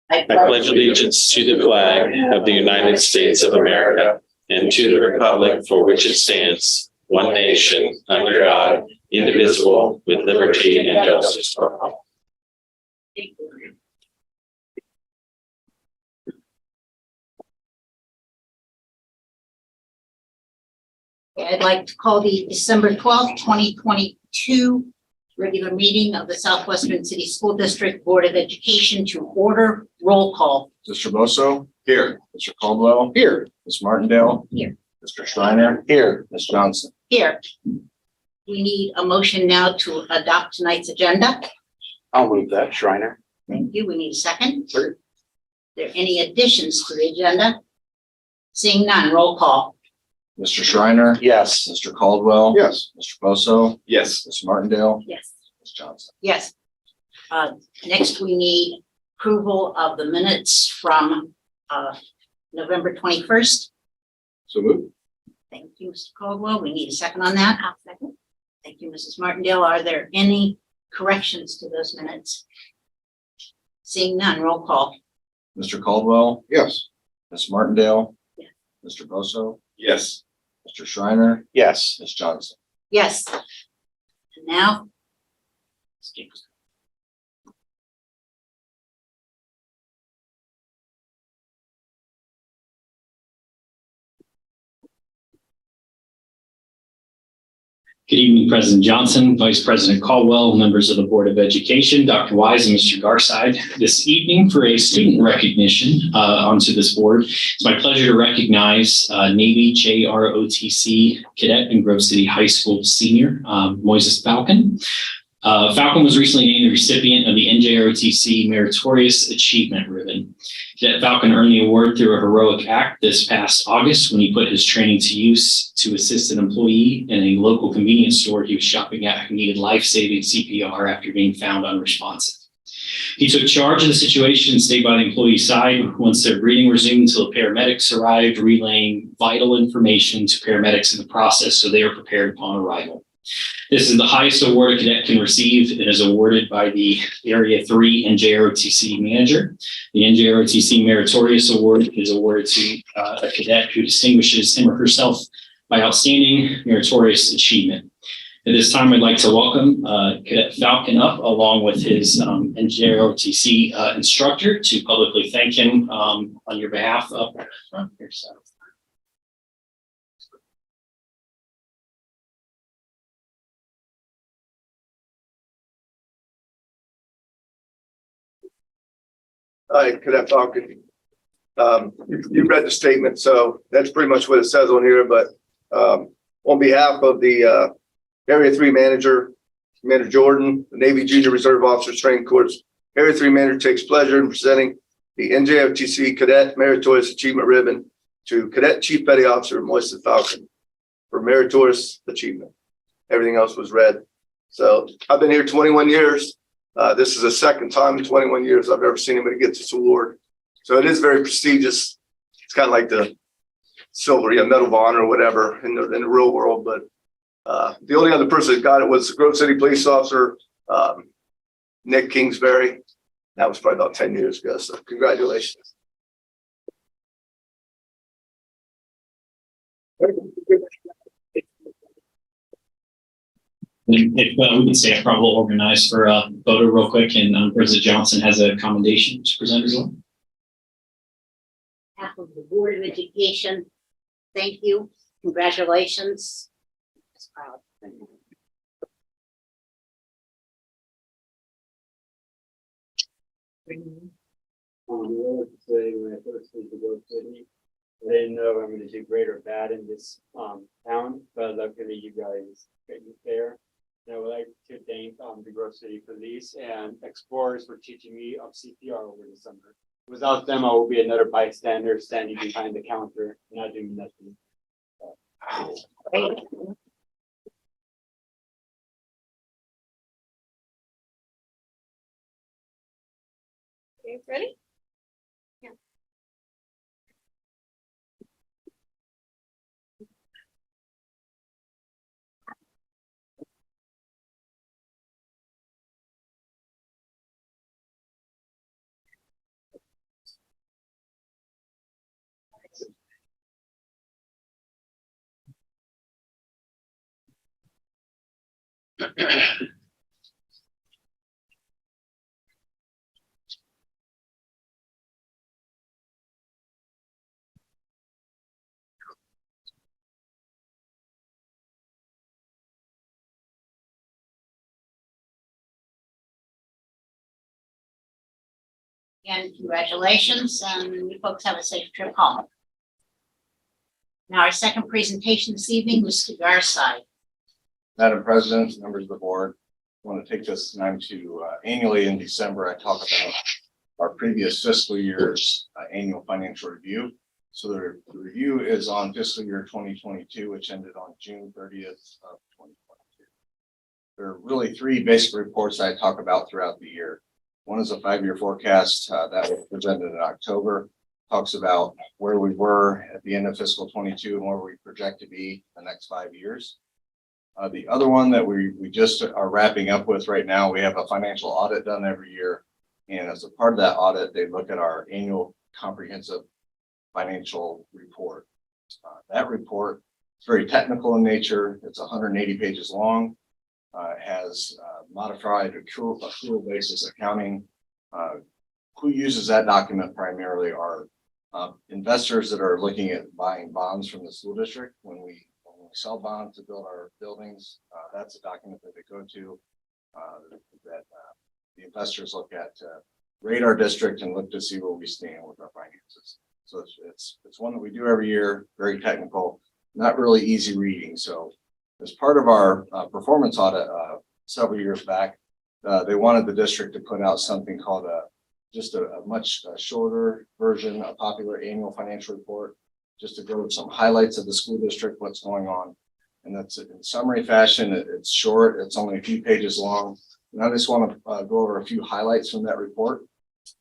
I pledge allegiance to the flag of the United States of America and to the republic for which it stands, one nation, under God, indivisible, with liberty and justice for all. I'd like to call the December 12th, 2022 regular meeting of the Southwestern City School District Board of Education to order. Roll call. Mr. Bosso? Here. Mr. Caldwell? Here. Ms. Martindale? Here. Mr. Shriner? Here. Ms. Johnson? Here. We need a motion now to adopt tonight's agenda. I'll move that. Shriner? Thank you. We need a second. Sure. Are there any additions to the agenda? Seeing none, roll call. Mr. Shriner? Yes. Mr. Caldwell? Yes. Mr. Bosso? Yes. Ms. Martindale? Yes. Ms. Johnson? Yes. Next, we need approval of the minutes from November 21st. So moved. Thank you, Mr. Caldwell. We need a second on that. I'll second. Thank you, Mrs. Martindale. Are there any corrections to those minutes? Seeing none, roll call. Mr. Caldwell? Yes. Ms. Martindale? Yes. Mr. Bosso? Yes. Mr. Shriner? Yes. Ms. Johnson? Yes. And now. Good evening, President Johnson, Vice President Caldwell, members of the Board of Education, Dr. Wise and Mr. Garside. This evening for a student recognition onto this board, it's my pleasure to recognize Navy JROTC cadet in Grove City High School senior, Moises Falcon. Falcon was recently named the recipient of the NJROTC Meritorious Achievement Ribbon. Cadet Falcon earned the award through a heroic act this past August when he put his training to use to assist an employee in a local convenience store he was shopping at who needed life-saving CPR after being found unresponsive. He took charge of the situation and stayed by the employee's side once their breathing resumed until the paramedics arrived, relaying vital information to paramedics in the process so they were prepared upon arrival. This is the highest award a cadet can receive. It is awarded by the Area 3 NJROTC manager. The NJROTC Meritorious Award is awarded to a cadet who distinguishes him or herself by outstanding meritorious achievement. At this time, I'd like to welcome Cadet Falcon up along with his NJROTC instructor to publicly thank him on your behalf up front here. So. Hi, Cadet Falcon. You read the statement, so that's pretty much what it says on here, but on behalf of the Area 3 manager, Commander Jordan, the Navy Junior Reserve Officers Training Corps, Area 3 manager takes pleasure in presenting the NJFTC Cadet Meritorious Achievement Ribbon to Cadet Chief Petty Officer Moises Falcon for meritorious achievement. Everything else was read. So I've been here 21 years. This is the second time in 21 years I've ever seen anybody get this award. So it is very prestigious. It's kind of like the silver, Medal of Honor or whatever in the real world. But the only other person that got it was the Grove City police officer, Nick Kingsbury. That was probably about 10 years ago. So congratulations. If we can say a probably organized for a photo real quick, and President Johnson has a commendation to present as well. On behalf of the Board of Education, thank you. Congratulations. That's proud. Say when I first moved to Grove City, I didn't know if I'm going to do great or bad in this town, but luckily you guys got me there. And I would like to thank the Grove City Police and Explorers for teaching me of CPR over the summer. Without them, I will be another bystander standing behind the counter, not doing nothing. Great. Okay, ready? Yeah. Again, congratulations, and you folks have a safe trip home. Now, our second presentation this evening, Mr. Garside. Madam President, members of the board, I want to take this time to annually in December, I talk about our previous fiscal year's annual financial review. So the review is on fiscal year 2022, which ended on June 30th of 2022. There are really three basic reports I talk about throughout the year. One is a 5-year forecast that was presented in October, talks about where we were at the end of fiscal 22 and where we project to be the next 5 years. The other one that we just are wrapping up with right now, we have a financial audit done every year. And as a part of that audit, they look at our annual comprehensive financial report. That report is very technical in nature. It's 180 pages long. It has modified accrual basis accounting. Who uses that document primarily are investors that are looking at buying bonds from the school district. When we sell bonds to build our buildings, that's a document that they go to that the investors look at to rate our district and look to see where we stand with our finances. So it's one that we do every year, very technical, not really easy reading. So as part of our performance audit several years back, they wanted the district to put out something called a much shorter version, a popular annual financial report, just to go over some highlights of the school district, what's going on. And that's in summary fashion. It's short. It's only a few pages long. And I just want to go over a few highlights from that report.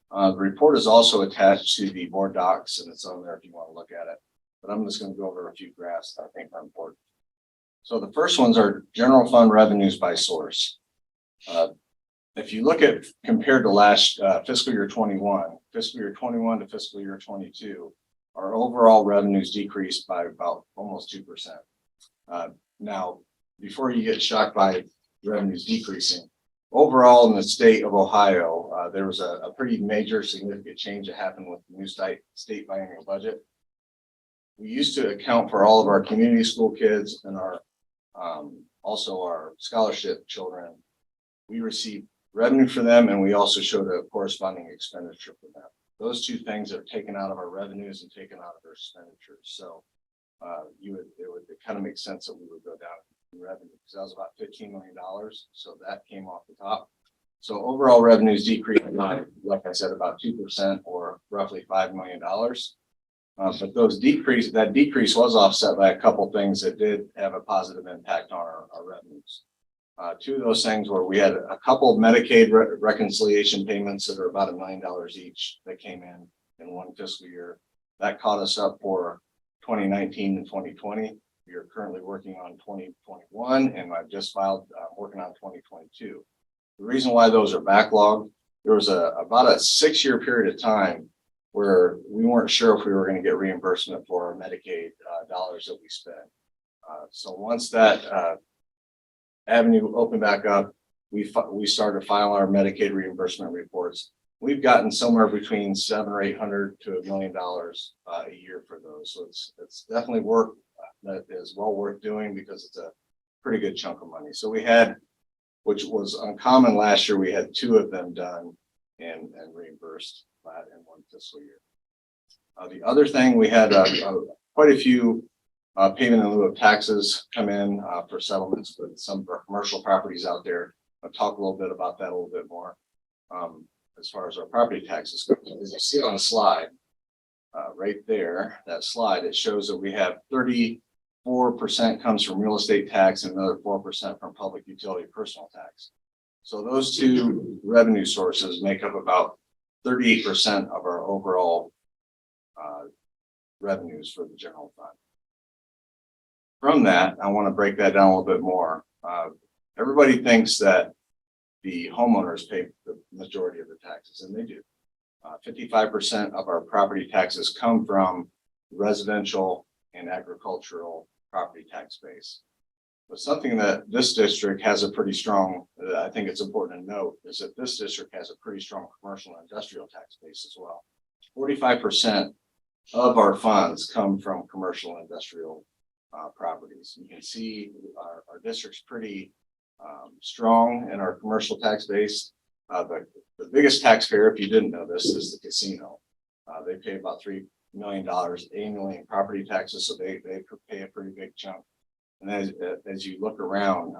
The report is also attached to the board docs, and it's on there if you want to look at it. But I'm just going to go over a few graphs that I think are important. So the first ones are general fund revenues by source. If you look at compared to last fiscal year 21 to fiscal year 22, our overall revenues decreased by about almost 2%. Now, before you get shocked by revenues decreasing, overall in the state of Ohio, there was a pretty major significant change that happened with the new state biennial budget. We used to account for all of our community school kids and our also our scholarship children. We received revenue for them, and we also showed a corresponding expenditure for them. Those two things are taken out of our revenues and taken out of our expenditures. So it kind of makes sense that we would go down in revenue because that was about $15 million. So that came off the top. So overall revenues decreased by, like I said, about 2% or roughly $5 million. But that decrease was offset by a couple things that did have a positive impact on our revenues. Two of those things were we had a couple of Medicaid reconciliation payments that are about $1 million each that came in one fiscal year. That caught us up for 2019 and 2020. We are currently working on 2021, and I've just filed working on 2022. The reason why those are backlogged, there was about a 6-year period of time where we weren't sure if we were going to get reimbursement for our Medicaid dollars that we spent. So once that avenue opened back up, we started filing our Medicaid reimbursement reports. We've gotten somewhere between $700 or $800 to $1 million a year for those. So it's definitely work that is well worth doing because it's a pretty good chunk of money. So we had, which was uncommon last year, we had 2 of them done and reimbursed that in one fiscal year. The other thing, we had quite a few payment in lieu of taxes come in for settlements with some of our commercial properties out there. I'll talk a little bit about that a little bit more. As far as our property taxes go, as you see on the slide, right there, that slide, it shows that we have 34% comes from real estate tax and another 4% from public utility personal tax. So those two revenue sources make up about 38% of our overall revenues for the general fund. From that, I want to break that down a little bit more. Everybody thinks that the homeowners pay the majority of the taxes, and they do. 55% of our property taxes come from residential and agricultural property tax base. But something that this district has a pretty strong, I think it's important to note, is that this district has a pretty strong commercial and industrial tax base as well. 45% of our funds come from commercial and industrial properties. You can see our district's pretty strong in our commercial tax base. The biggest taxpayer, if you didn't know this, is the casino. They pay about $3 million annually in property taxes, so they pay a pretty big chunk. And as you look around,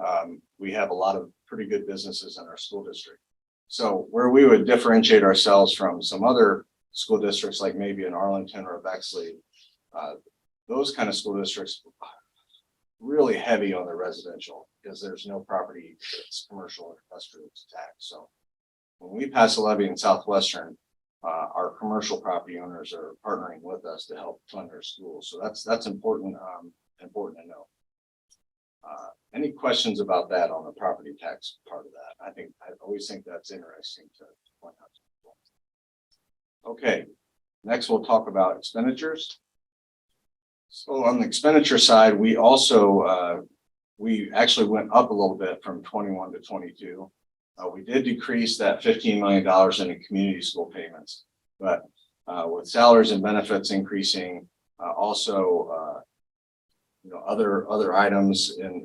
we have a lot of pretty good businesses in our school district. So where we would differentiate ourselves from some other school districts, like maybe in Arlington or Bexley, those kind of school districts really heavy on the residential because there's no property that's commercial or industrial tax. So when we pass a levy in Southwestern, our commercial property owners are partnering with us to help fund our schools. So that's important, important to know. Any questions about that on the property tax part of that? I always think that's interesting to point out to people. Okay, next we'll talk about expenditures. So on the expenditure side, we also we actually went up a little bit from 21 to 22. We did decrease that $15 million in community school payments, but with salaries and benefits increasing, also other items, and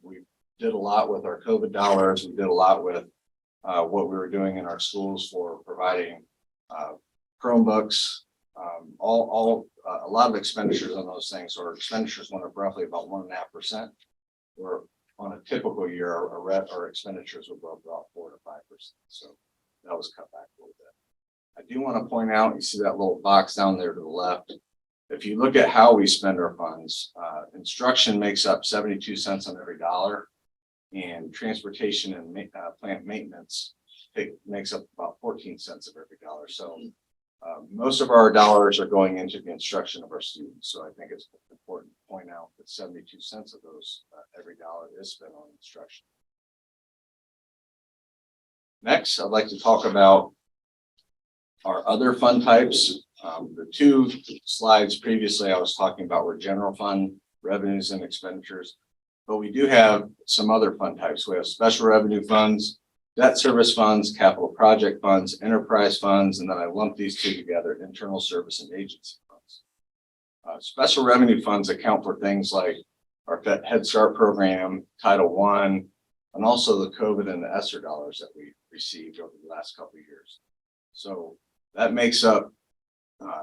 we did a lot with our COVID dollars. We did a lot with what we were doing in our schools for providing Chromebooks, a lot of expenditures on those things. So our expenditures went up roughly about 1.5%. Where on a typical year, our expenditures would go up about 4 to 5%. So that was cut back a little bit. I do want to point out, you see that little box down there to the left. If you look at how we spend our funds, instruction makes up 72 cents on every dollar, and transportation and plant maintenance makes up about 14 cents of every dollar. So most of our dollars are going into the instruction of our students. So I think it's important to point out that 72 cents of those every dollar is spent on instruction. Next, I'd like to talk about our other fund types. The two slides previously I was talking about were general fund revenues and expenditures, but we do have some other fund types. We have special revenue funds, debt service funds, capital project funds, enterprise funds, and then I lumped these two together, internal service and agency funds. Special revenue funds account for things like our Head Start program, Title I, and also the COVID and the ESSER dollars that we received over the last couple of years. So that makes up,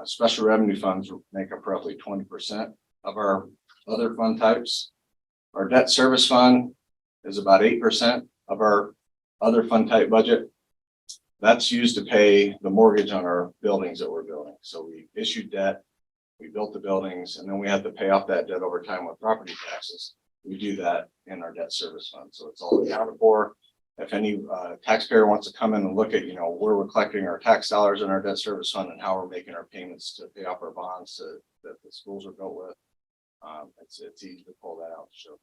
special revenue funds make up roughly 20% of our other fund types. Our debt service fund is about 8% of our other fund type budget. That's used to pay the mortgage on our buildings that we're building. So we issued debt, we built the buildings, and then we have to pay off that debt over time with property taxes. We do that in our debt service fund. So it's all accounted for. If any taxpayer wants to come in and look at, where we're collecting our tax dollars in our debt service fund and how we're making our payments to pay off our bonds that the schools are built with, it's easy to pull that out to show.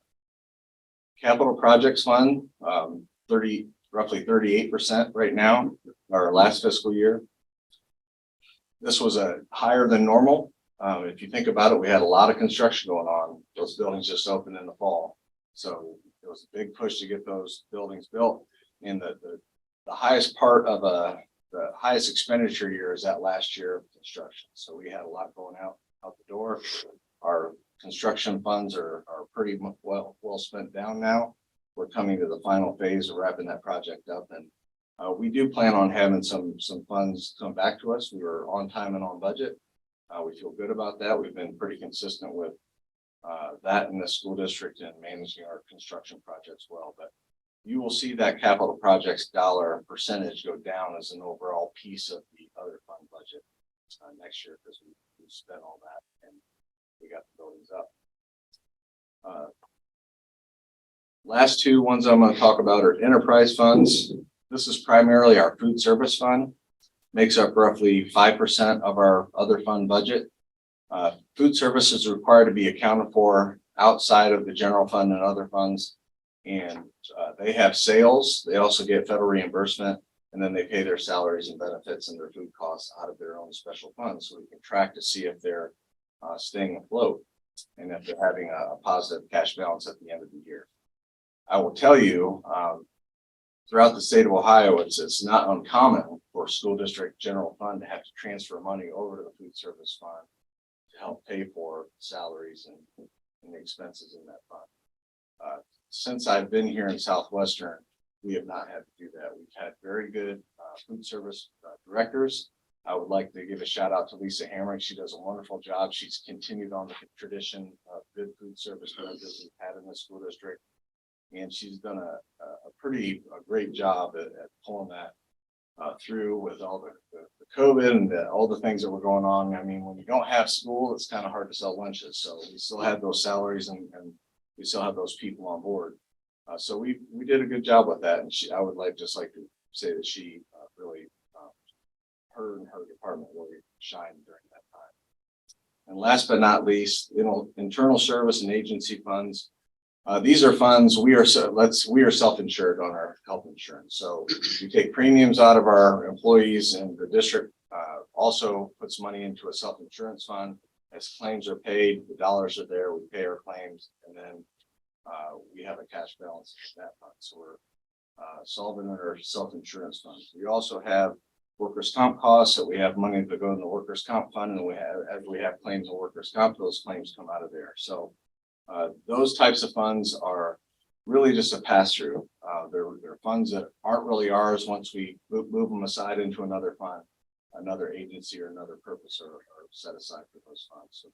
Capital projects fund, roughly 38% right now, our last fiscal year. This was higher than normal. If you think about it, we had a lot of construction going on. Those buildings just opened in the fall. So it was a big push to get those buildings built. And the highest part of the highest expenditure year is that last year of construction. So we had a lot going out the door. Our construction funds are pretty well spent down now. We're coming to the final phase of wrapping that project up. And we do plan on having some funds come back to us. We were on time and on budget. We feel good about that. We've been pretty consistent with that in the school district and managing our construction projects well. But you will see that capital projects dollar percentage go down as an overall piece of the other fund budget next year because we spent all that and we got the buildings up. Last two ones I'm going to talk about are enterprise funds. This is primarily our food service fund. Makes up roughly 5% of our other fund budget. Food service is required to be accounted for outside of the general fund and other funds. And they have sales. They also get federal reimbursement, and then they pay their salaries and benefits and their food costs out of their own special funds. So we can track to see if they're staying afloat. and that they're having a positive cash balance at the end of the year. I will tell you, throughout the state of Ohio, it's not uncommon for school district general fund to have to transfer money over to the food service fund to help pay for salaries and the expenses in that fund. Since I've been here in Southwestern, we have not had to do that. We've had very good food service directors. I would like to give a shout out to Lisa Hamrick. She does a wonderful job. She's continued on the tradition of good food service directors we've had in the school district. And she's done a great job at pulling that through with all the COVID and all the things that were going on. I mean, when you don't have school, it's kind of hard to sell lunches. So we still have those salaries and we still have those people on board. So we did a good job with that. And I would just like to say that she really, her and her department really shined during that time. And last but not least, internal service and agency funds. These are funds we are self-insured on our health insurance. So we take premiums out of our employees, and the district also puts money into a self-insurance fund. As claims are paid, the dollars are there, we pay our claims, and then we have a cash balance in that fund. So we're solvent under self-insurance funds. We also have workers' comp costs, that we have money to go in the workers' comp fund, and as we have claims in workers' comp, those claims come out of there. So those types of funds are really just a pass-through. They're funds that aren't really ours once we move them aside into another fund, another agency, or another purpose are set aside for those funds. So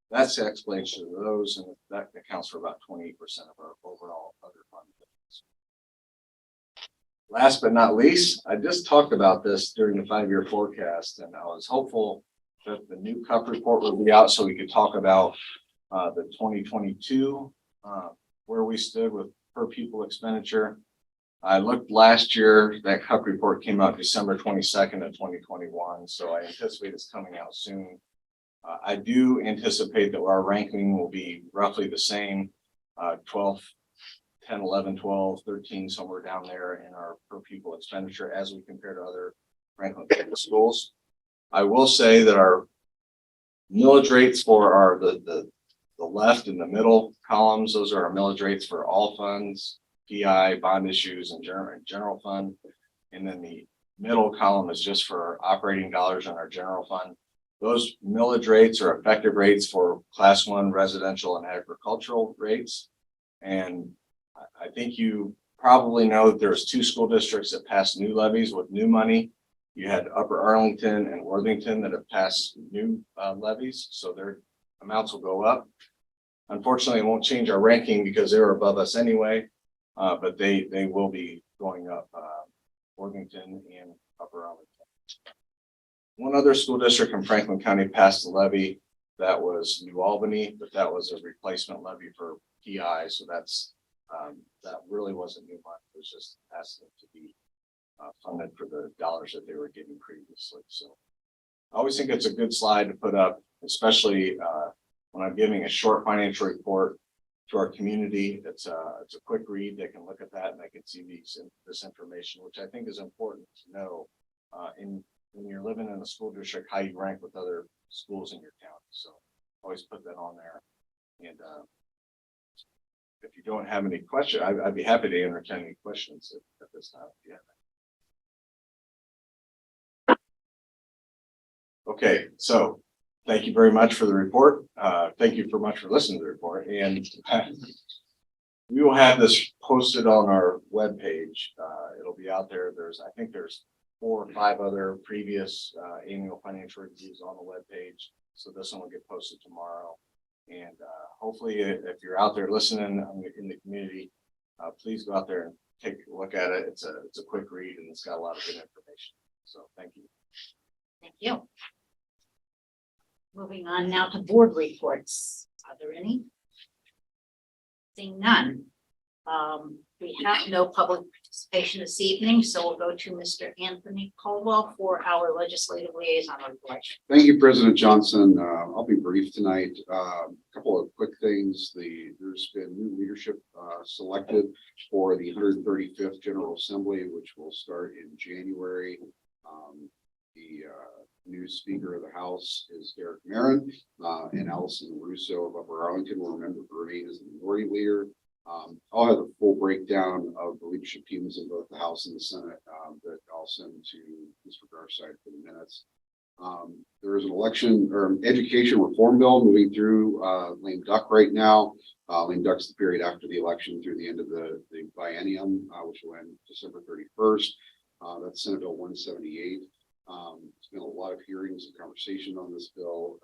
that's the explanation of those, and that accounts for about 28% of our overall other fund. Last but not least, I just talked about this during the 5-year forecast, and I was hopeful that the new CUP report would be out so we could talk about the 2022, where we stood with per pupil expenditure. I looked last year, that CUP report came out December 22nd of 2021. So I anticipate it's coming out soon. I do anticipate that our ranking will be roughly the same, 12, 10, 11, 12, 13, somewhere down there in our per pupil expenditure as we compare to other Franklin County schools. I will say that our millage rates for the left and the middle columns, those are our millage rates for all funds, PI, bond issues, and general fund. And then the middle column is just for operating dollars on our general fund. Those millage rates are effective rates for class 1 residential and agricultural rates. And I think you probably know that there's 2 school districts that passed new levies with new money. You had Upper Arlington and Worthington that have passed new levies, so their amounts will go up. Unfortunately, it won't change our ranking because they're above us anyway, but they will be going up, Worthington and Upper Arlington. One other school district in Franklin County passed a levy, that was New Albany, but that was a replacement levy for PI, so that really wasn't new money. It was just asking to be funded for the dollars that they were getting previously. So I always think it's a good slide to put up, especially when I'm giving a short financial report to our community. It's a quick read. They can look at that and they can see this information, which I think is important to know when you're living in a school district, how you rank with other schools in your county. So always put that on there. And if you don't have any questions, I'd be happy to entertain any questions at this time. Yeah. Okay, so thank you very much for the report. Thank you very much for listening to the report. And we will have this posted on our webpage. It'll be out there. I think there's 4 or 5 other previous annual financial reviews on the webpage. So this one will get posted tomorrow. And hopefully, if you're out there listening in the community, please go out there and take a look at it. It's a quick read and it's got a lot of good information. So thank you. Thank you. Moving on now to board reports. Are there any? Seeing none. We have no public participation this evening, so we'll go to Mr. Anthony Caldwell for our legislative liaison report. Thank you, President Johnson. I'll be brief tonight. A couple of quick things. There's been new leadership selected for the 135th General Assembly, which will start in January. The new Speaker of the House is Derek Marin, and Allison Russo of Upper Arlington will remember to remain as the minority leader. I'll have a full breakdown of the leadership teams in both the House and the Senate that I'll send to Mr. Garside for the minutes. There is an election or education reform bill moving through lame duck right now. Lame duck's the period after the election through the end of the biennium, which will end December 31st. That's Senate Bill 178. There's been a lot of hearings and conversation on this bill.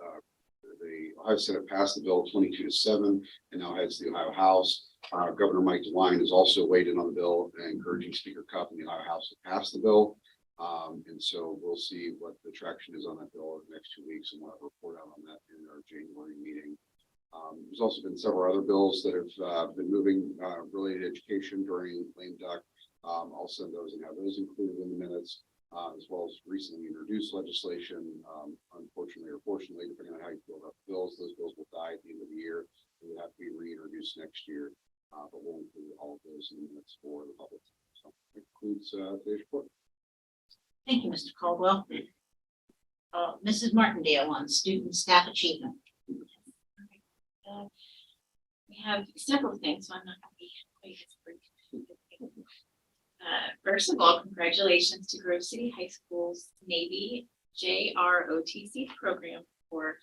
The Ohio Senate passed the bill 22-7 and now heads to the Ohio House. Governor Mike DeWine has also weighed in on the bill, encouraging Speaker Cupp and the Ohio House to pass the bill. And so we'll see what the traction is on that bill over the next 2 weeks, and we'll have a report out on that in our January meeting. There's also been several other bills that have been moving related to education during lame duck. I'll send those and have those included in the minutes, as well as recently introduced legislation. Unfortunately or fortunately, depending on how you feel about the bills, those bills will die at the end of the year. They will have to be reintroduced next year, but we'll include all of those in the minutes for the public. So that concludes today's report. Thank you, Mr. Caldwell. Mrs. Martindale on student staff achievement. We have several things, so I'm not going to be quite as brief. First of all, congratulations to Grove City High School's Navy JROTC program for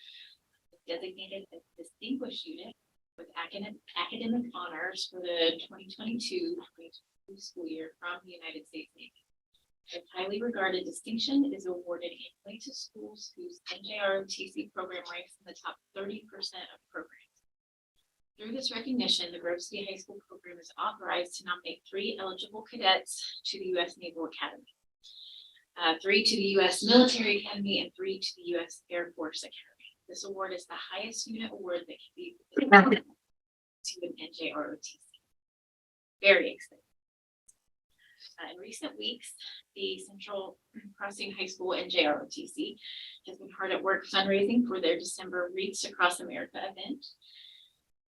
designated as distinguished unit with academic honors for the 2022 school year from the United States Navy. A highly regarded distinction is awarded annually to schools whose NJROTC program ranks in the top 30% of programs. Through this recognition, the Grove City High School program is authorized to nominate 3 eligible cadets to the U.S. Naval Academy, 3 to the U.S. Military Academy, and 3 to the U.S. Air Force Academy. This award is the highest unit award that can be given to an NJROTC. Very exciting. In recent weeks, the Central Crossing High School NJROTC has been hard at work fundraising for their December Wreaths Across America event.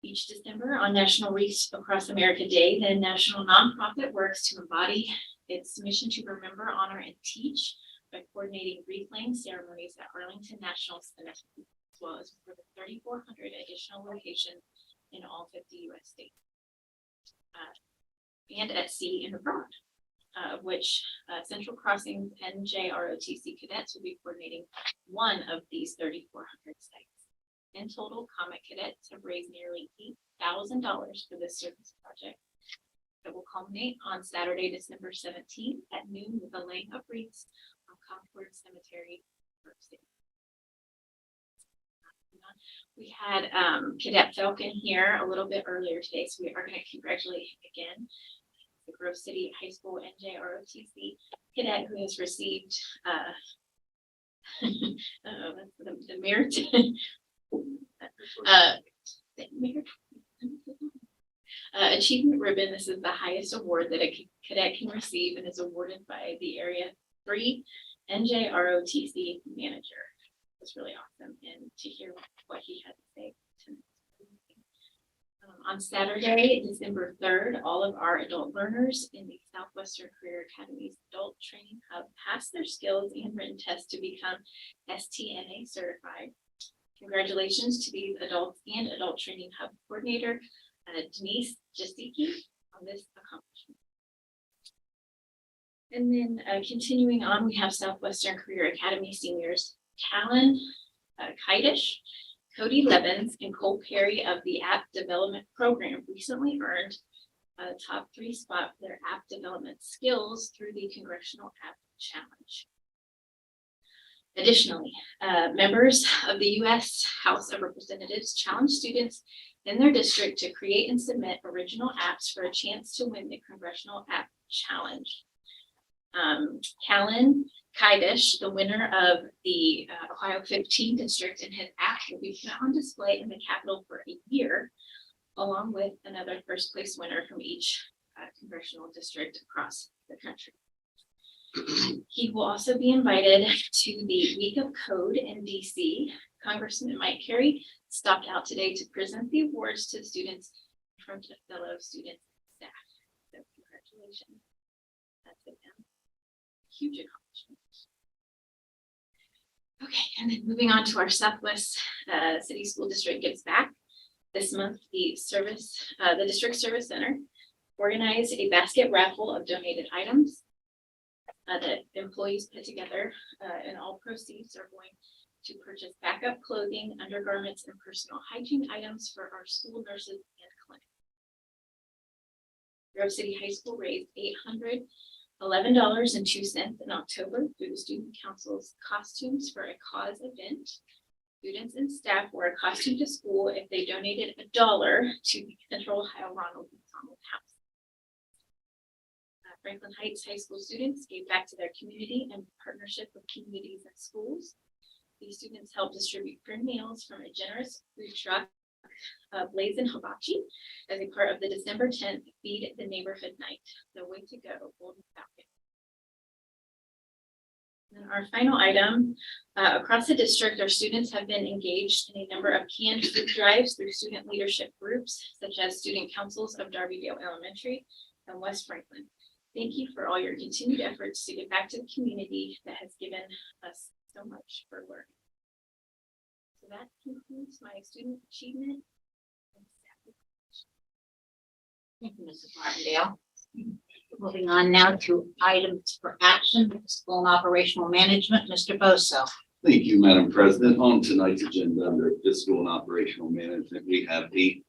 Each December on National Wreaths Across America Day, the national nonprofit works to embody its mission to remember, honor, and teach by coordinating wreath-laying ceremonies at Arlington National Cemetery, as well as more than 3,400 additional locations in all 50 U.S. states, and at sea and abroad. Which Central Crossing NJROTC cadets will be coordinating one of these 3,400 sites. In total, Comet cadets have raised nearly $8,000 for this service project that will culminate on Saturday, December 17th at noon with the laying of wreaths on Concord Cemetery, New York City. We had Cadet Falcon here a little bit earlier today, so we are going to congratulate him again. The Grove City High School NJROTC cadet who has received the merit achievement ribbon. This is the highest award that a cadet can receive and is awarded by the Area 3 NJROTC manager. It's really awesome, and to hear what he had to say tonight. On Saturday, December 3rd, all of our adult learners in the Southwestern Career Academy's Adult Training Hub passed their skills and written tests to become STNA certified. Congratulations to these adults and Adult Training Hub coordinator, Denise Jasicki, on this accomplishment. And then continuing on, we have Southwestern Career Academy seniors Callan Kaidish, Cody Levins, and Cole Perry of the App Development Program recently earned a top 3 spot for their app development skills through the Congressional App Challenge. Additionally, members of the U.S. House of Representatives challenged students in their district to create and submit original apps for a chance to win the Congressional App Challenge. Callan Kaidish, the winner of the Ohio 15 district, and his app will be put on display in the Capitol for a year, along with another first place winner from each congressional district across the country. He will also be invited to the Week of Code in DC. Congressman Mike Carey stopped out today to present the awards to students in front of fellow students and staff. So congratulations. That's it. Huge accomplishment. Okay, and then moving on to our Southwest City School District Gives Back. This month, the District Service Center organized a basket raffle of donated items that employees put together, and all proceeds are going to purchase backup clothing, undergarments, and personal hygiene items for our school nurses and clinics. Grove City High School raised $811.02 in October through the Student Council's Costumes for a Cause event. Students and staff wore a costume to school if they donated $1 to the Central Ohio Ronald McDonald House. Franklin Heights High School students gave back to their community in partnership with communities and schools. These students helped distribute free meals from a generous food truck, Blazin' Hibachi, as a part of the December 10th Feed the Neighborhood Night. So way to go, Golden Falcon. And our final item, across the district, our students have been engaged in a number of canned food drives through student leadership groups, such as student councils of Darbyville Elementary and West Franklin. Thank you for all your continued efforts to give back to the community that has given us so much for learning. So that concludes my student achievement. Thank you, Mrs. Martindale. Moving on now to items for action, school and operational management, Mr. Bosso. Thank you, Madam President. On tonight's agenda under fiscal and operational management, we have 8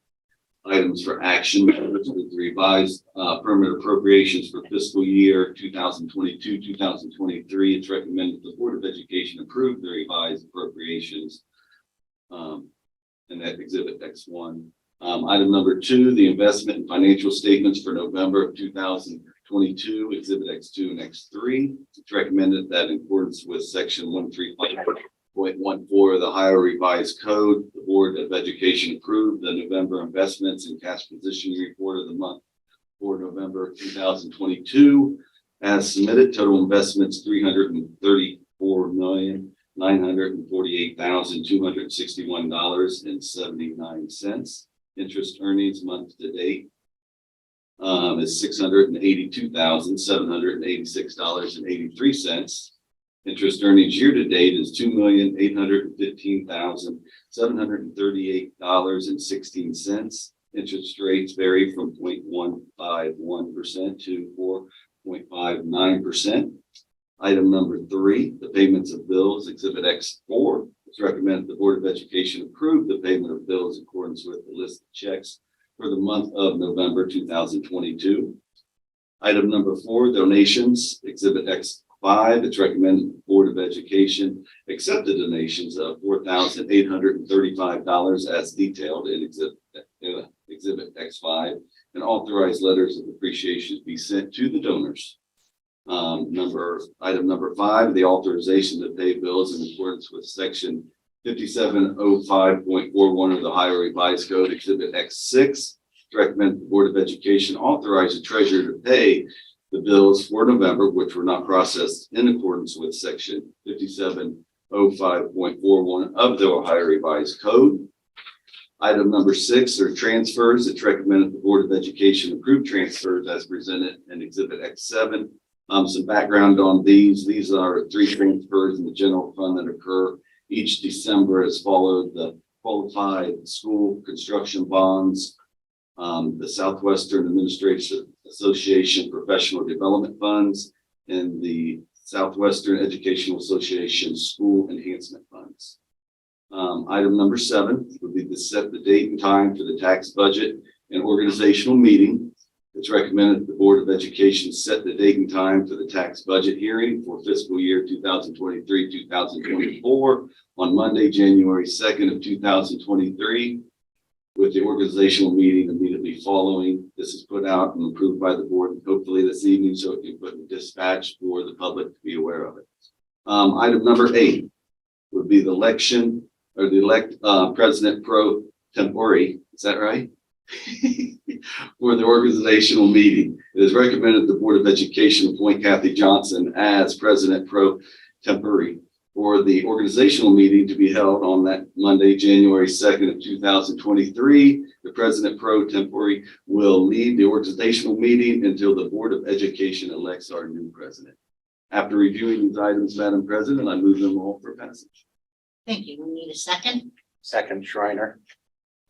items for action. With the revised permanent appropriations for fiscal year 2022-2023, it's recommended the Board of Education approve the revised appropriations, and that exhibit X1. Item number 2, the investment and financial statements for November of 2022, exhibit X2 and X3. It's recommended that in accordance with section 135.14 of the Ohio Revised Code, the Board of Education approved the November investments and cash position report of the month for November 2022. As submitted, total investments $334,948,261.79. Interest earnings month to date is $682,786.83. Interest earnings year to date is $2,815,738.16. Interest rates vary from 0.151% to 4.59%. Item number 3, the payments of bills, exhibit X4. It's recommended the Board of Education approve the payment of bills in accordance with the list of checks for the month of November 2022. Item number 4, donations, exhibit X5. It's recommended the Board of Education accept the donations of $4,835 as detailed in exhibit X5, and authorize letters of appreciation be sent to the donors. Item number 5, the authorization to pay bills in accordance with section 5705.41 of the Ohio Revised Code, exhibit X6. Recommend the Board of Education authorize the treasurer to pay the bills for November, which were not processed in accordance with section 5705.41 of the Ohio Revised Code. Item number 6 are transfers. It's recommended the Board of Education approve transfers as presented in exhibit X7. Some background on these. These are 3 transfers in the general fund that occur each December as followed: the qualified school construction bonds, the Southwestern Administration Association professional development funds, and the Southwestern Educational Association school enhancement funds. Item number 7 would be to set the date and time for the tax budget and organizational meeting. It's recommended the Board of Education set the date and time for the tax budget hearing for fiscal year 2023-2024 on Monday, January 2nd of 2023, with the organizational meeting immediately following. This is put out and approved by the board hopefully this evening, so it can put in dispatch for the public to be aware of it. Item number 8 would be the election or the elect president pro tempore. Is that right? For the organizational meeting. It is recommended the Board of Education appoint Kathy Johnson as president pro tempore for the organizational meeting to be held on that Monday, January 2nd of 2023. The president pro tempore will lead the organizational meeting until the Board of Education elects our new president. After reviewing these items, Madam President, I move them all for passage. Thank you. We need a second. Second, Shriner.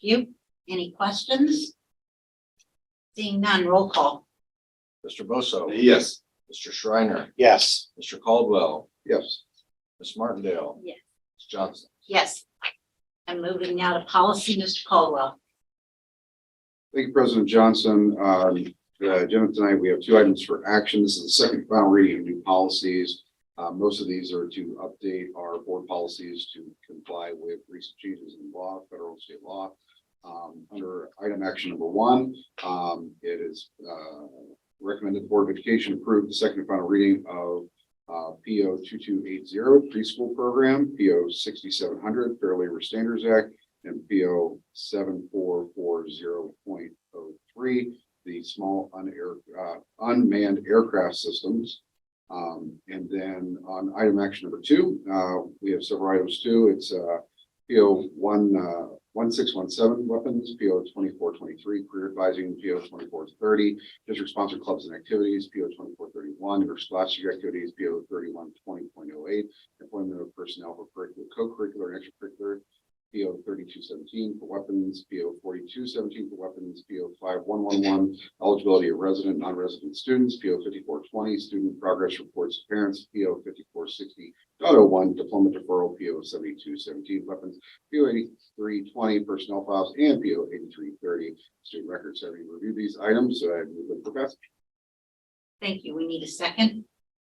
You, any questions? Seeing none, roll call. Mr. Bosso. Yes. Mr. Shriner. Yes. Mr. Caldwell. Yes. Ms. Martindale. Yes. Ms. Johnson. Yes. And moving now to policy, Mr. Caldwell. Thank you, President Johnson. The agenda tonight, we have two items for action. This is the second final reading of new policies. Most of these are to update our board policies to comply with recent changes in law, federal and state law. Under item action number one, it is recommended the Board of Education approve the second and final reading of PO 2280 preschool program, PO 6700 Fair Labor Standards Act, and PO 7440.03, the small unmanned aircraft systems. And then on item action number two, we have several items too. It's PO 1617 weapons, PO 2423 career advising, PO 2430 district sponsored clubs and activities, PO 2431 interscholastic activities, PO 3120.08 employment of personnel for co-curricular and extracurricular, PO 3217 for weapons, PO 4217 for weapons, PO 5111 eligibility of resident, non-resident students, PO 5420 student progress reports to parents, PO 5460.01 diploma deferral, PO 7217 weapons, PO 8320 personnel files, and PO 8330 student records. Having reviewed these items, I move them for passage. Thank you. We need a second.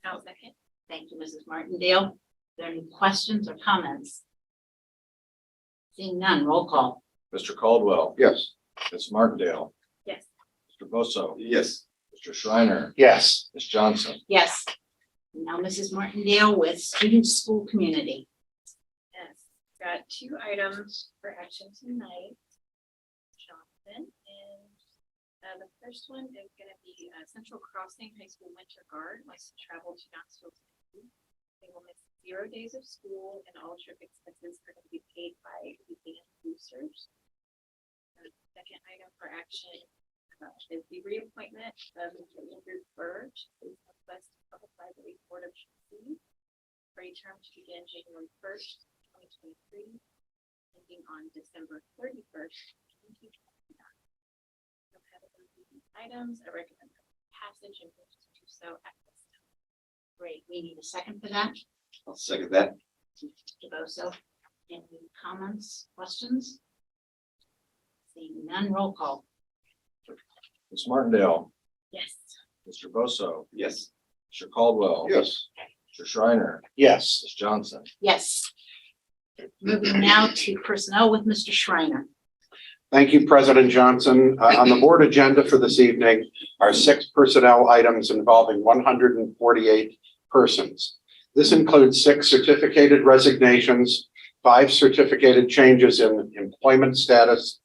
I'll second. Thank you, Mrs. Martindale. Are there any questions or comments? Seeing none, roll call. Mr. Caldwell. Yes. Ms. Martindale. Yes. Mr. Bosso. Yes. Mr. Shriner. Yes. Ms. Johnson. Yes. Now, Mrs. Martindale with student school community. Yes, got two items for action tonight. Jonathan, and the first one is gonna be Central Crossing High School Winter Guard wants to travel to Knoxville, Tennessee. They will miss 0 days of school and all trip expenses are going to be paid by the band boosters. The second item for action is the reappointment of Mr. Andrew Burge, who is West Public Library Board of Trustees for a term to begin January 1st, 2023, ending on December 31st, 2029. Don't have any of these items. I recommend passage and vote to do so at this time. Great. We need a second for that. I'll second that. Mr. Bosso, any comments, questions? Seeing none, roll call. Ms. Martindale. Yes. Mr. Bosso. Yes. Mr. Caldwell. Yes. Mr. Shriner. Yes. Ms. Johnson. Yes. Moving now to personnel with Mr. Shriner. Thank you, President Johnson. On the board agenda for this evening are 6 personnel items involving 148 persons. This includes 6 certificated resignations, 5 certificated changes in employment status,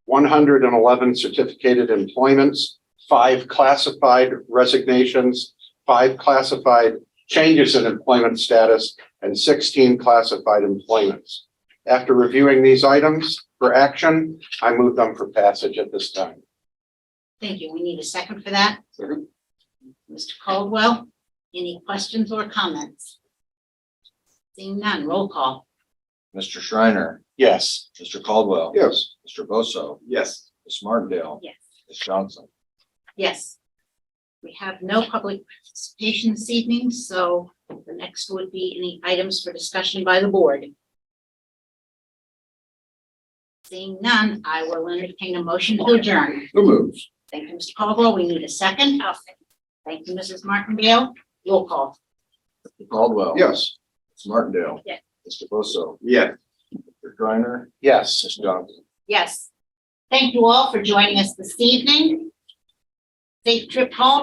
111 certificated employments, 5 classified resignations, 5 classified changes in employment status, and 16 classified employments. After reviewing these items for action, I move them for passage at this time. Thank you. We need a second for that. Second. Mr. Caldwell, any questions or comments? Seeing none, roll call. Mr. Shriner. Yes. Mr. Caldwell. Yes. Mr. Bosso. Yes. Ms. Martindale. Yes. Ms. Johnson. Yes. We have no public participation this evening, so the next would be any items for discussion by the board. Seeing none, I will entertain a motion to adjourn. So moved. Thank you, Mr. Caldwell. We need a second. I'll second. Thank you, Mrs. Martindale. Roll call. Mr. Caldwell. Yes. Ms. Martindale. Yes. Mr. Bosso. Yes. Mr. Shriner. Yes. Ms. Johnson. Yes. Thank you all for joining us this evening. Safe trip home.